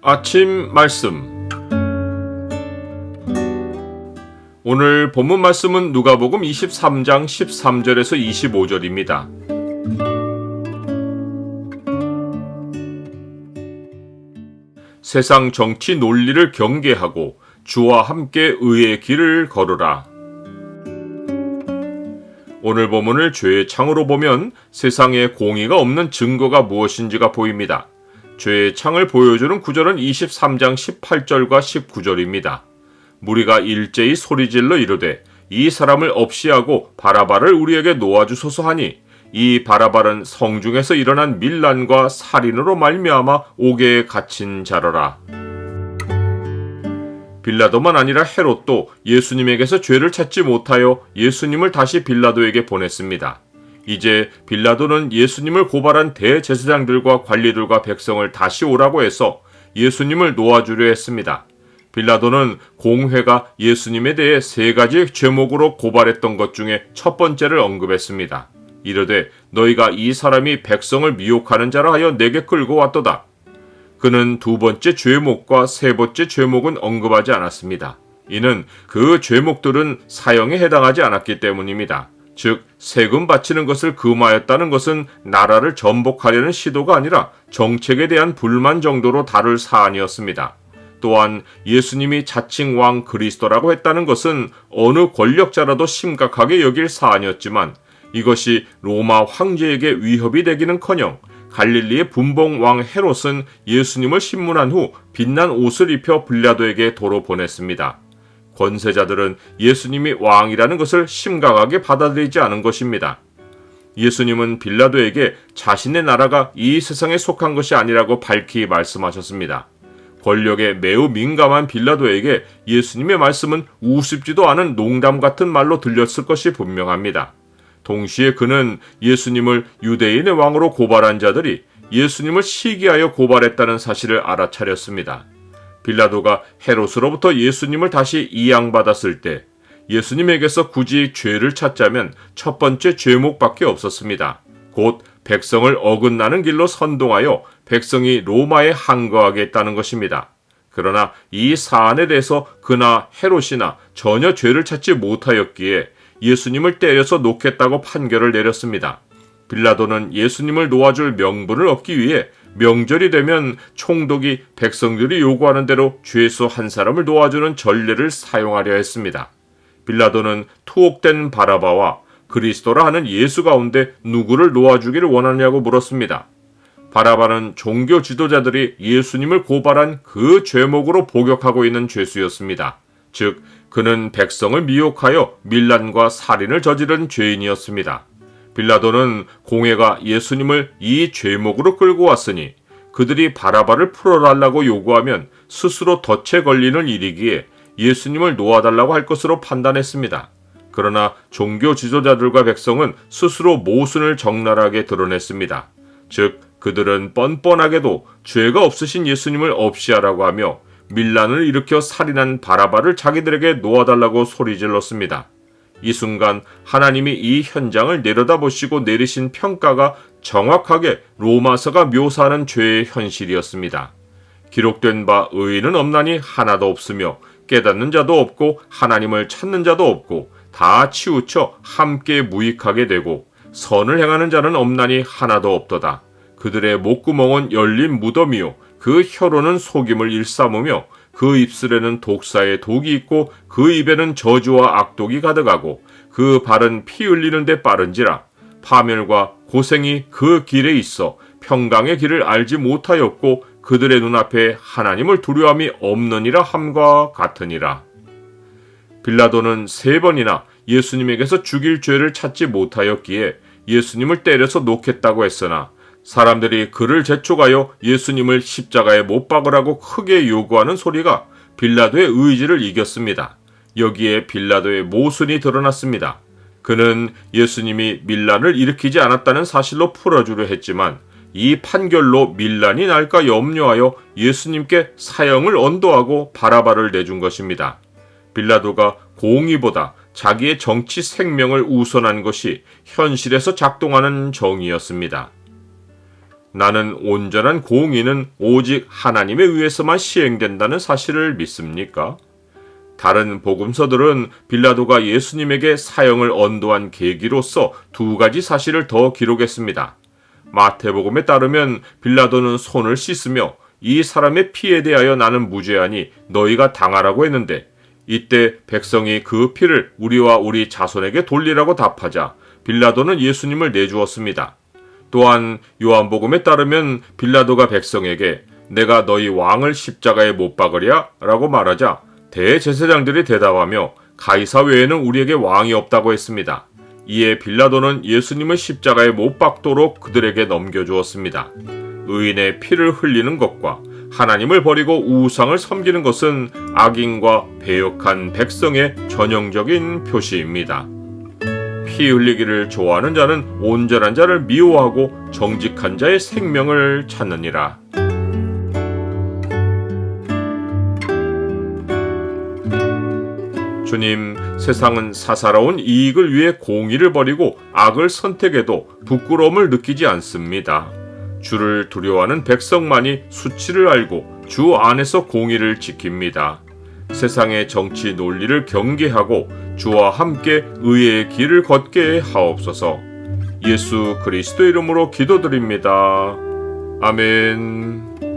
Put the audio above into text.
아침 말씀. 오늘 본문 말씀은 누가복음 23장 13절에서 25절입니다. 세상 정치 논리를 경계하고 주와 함께 의의 길을 걸으라. 오늘 본문을 죄의 창으로 보면 세상에 공의가 없는 증거가 무엇인지가 보입니다. 죄의 창을 보여주는 구절은 23장 18절과 19절입니다. 무리가 일제히 소리질러 이르되 이 사람을 없이하고 바라바를 우리에게 놓아주소서 하니 이 바라바는 성중에서 일어난 밀란과 살인으로 말미암아 옥에 갇힌 자러라. 빌라도만 아니라 헤롯도 예수님에게서 죄를 찾지 못하여 예수님을 다시 빌라도에게 보냈습니다. 이제 빌라도는 예수님을 고발한 대제사장들과 관리들과 백성을 다시 오라고 해서 예수님을 놓아주려 했습니다. 빌라도는 공회가 예수님에 대해 세 가지 죄목으로 고발했던 것 중에 첫 번째를 언급했습니다. 이르되 너희가 이 사람이 백성을 미혹하는 자라 하여 내게 끌고 왔도다. 그는 두 번째 죄목과 세 번째 죄목은 언급하지 않았습니다. 이는 그 죄목들은 사형에 해당하지 않았기 때문입니다. 즉 세금 바치는 것을 금하였다는 것은 나라를 전복하려는 시도가 아니라 정책에 대한 불만 정도로 다룰 사안이었습니다. 또한 예수님이 자칭 왕 그리스도라고 했다는 것은 어느 권력자라도 심각하게 여길 사안이었지만 이것이 로마 황제에게 위협이 되기는커녕 갈릴리의 분봉 왕 헤롯은 예수님을 신문한 후 빛난 옷을 입혀 빌라도에게 도로 보냈습니다. 권세자들은 예수님이 왕이라는 것을 심각하게 받아들이지 않은 것입니다. 예수님은 빌라도에게 자신의 나라가 이 세상에 속한 것이 아니라고 밝히 말씀하셨습니다. 권력에 매우 민감한 빌라도에게 예수님의 말씀은 우습지도 않은 농담 같은 말로 들렸을 것이 분명합니다. 동시에 그는 예수님을 유대인의 왕으로 고발한 자들이 예수님을 시기하여 고발했다는 사실을 알아차렸습니다. 빌라도가 헤롯으로부터 예수님을 다시 이양받았을 때 예수님에게서 굳이 죄를 찾자면 첫 번째 죄목밖에 없었습니다. 곧 백성을 어긋나는 길로 선동하여 백성이 로마에 항거하겠다는 것입니다. 그러나 이 사안에 대해서 그나 헤롯이나 전혀 죄를 찾지 못하였기에 예수님을 때려서 놓겠다고 판결을 내렸습니다. 빌라도는 예수님을 놓아줄 명분을 얻기 위해 명절이 되면 총독이 백성들이 요구하는 대로 죄수 한 사람을 놓아주는 전례를 사용하려 했습니다. 빌라도는 투옥된 바라바와 그리스도라 하는 예수 가운데 누구를 놓아주기를 원하냐고 물었습니다. 바라바는 종교 지도자들이 예수님을 고발한 그 죄목으로 복역하고 있는 죄수였습니다. 즉 그는 백성을 미혹하여 밀란과 살인을 저지른 죄인이었습니다. 빌라도는 공회가 예수님을 이 죄목으로 끌고 왔으니 그들이 바라바를 풀어달라고 요구하면 스스로 덫에 걸리는 일이기에 예수님을 놓아달라고 할 것으로 판단했습니다. 그러나 종교 지도자들과 백성은 스스로 모순을 적나라하게 드러냈습니다. 즉 그들은 뻔뻔하게도 죄가 없으신 예수님을 없이하라고 하며 밀란을 일으켜 살인한 바라바를 자기들에게 놓아달라고 소리질렀습니다. 이 순간 하나님이 이 현장을 내려다보시고 내리신 평가가 정확하게 로마서가 묘사하는 죄의 현실이었습니다. 기록된 바 의인은 없나니 하나도 없으며 깨닫는 자도 없고 하나님을 찾는 자도 없고 다 치우쳐 함께 무익하게 되고 선을 행하는 자는 없나니 하나도 없도다. 그들의 목구멍은 열린 무덤이요 그 혀로는 속임을 일삼으며 그 입술에는 독사의 독이 있고 그 입에는 저주와 악독이 가득하고 그 발은 피 흘리는 데 빠른지라. 파멸과 고생이 그 길에 있어 평강의 길을 알지 못하였고 그들의 눈앞에 하나님을 두려움이 없느니라 함과 같으니라. 빌라도는 3번이나 예수님에게서 죽일 죄를 찾지 못하였기에 예수님을 때려서 놓겠다고 했으나 사람들이 그를 재촉하여 예수님을 십자가에 못 박으라고 크게 요구하는 소리가 빌라도의 의지를 이겼습니다. 여기에 빌라도의 모순이 드러났습니다. 그는 예수님이 밀란을 일으키지 않았다는 사실로 풀어주려 했지만 이 판결로 밀란이 날까 염려하여 예수님께 사형을 언도하고 바라바를 내준 것입니다. 빌라도가 공의보다 자기의 정치 생명을 우선한 것이 현실에서 작동하는 정의였습니다. 나는 온전한 공의는 오직 하나님에 의해서만 시행된다는 사실을 믿습니까? 다른 복음서들은 빌라도가 예수님에게 사형을 언도한 계기로서 두 가지 사실을 더 기록했습니다. 마태복음에 따르면 빌라도는 손을 씻으며 이 사람의 피에 대하여 나는 무죄하니 너희가 당하라고 했는데 이때 백성이 그 피를 우리와 우리 자손에게 돌리라고 답하자 빌라도는 예수님을 내주었습니다. 또한 요한복음에 따르면 빌라도가 백성에게 내가 너희 왕을 십자가에 못 박으랴 라고 말하자 대제사장들이 대답하며 가이사 외에는 우리에게 왕이 없다고 했습니다. 이에 빌라도는 예수님을 십자가에 못 박도록 그들에게 넘겨주었습니다. 의인의 피를 흘리는 것과 하나님을 버리고 우상을 섬기는 것은 악인과 배역한 백성의 전형적인 표시입니다. 피 흘리기를 좋아하는 자는 온전한 자를 미워하고 정직한 자의 생명을 찾느니라. 주님, 세상은 사사로운 이익을 위해 공의를 버리고 악을 선택해도 부끄러움을 느끼지 않습니다. 주를 두려워하는 백성만이 수치를 알고 주 안에서 공의를 지킵니다. 세상의 정치 논리를 경계하고 주와 함께 의의 길을 걷게 하옵소서. 예수 그리스도 이름으로 기도드립니다. 아멘.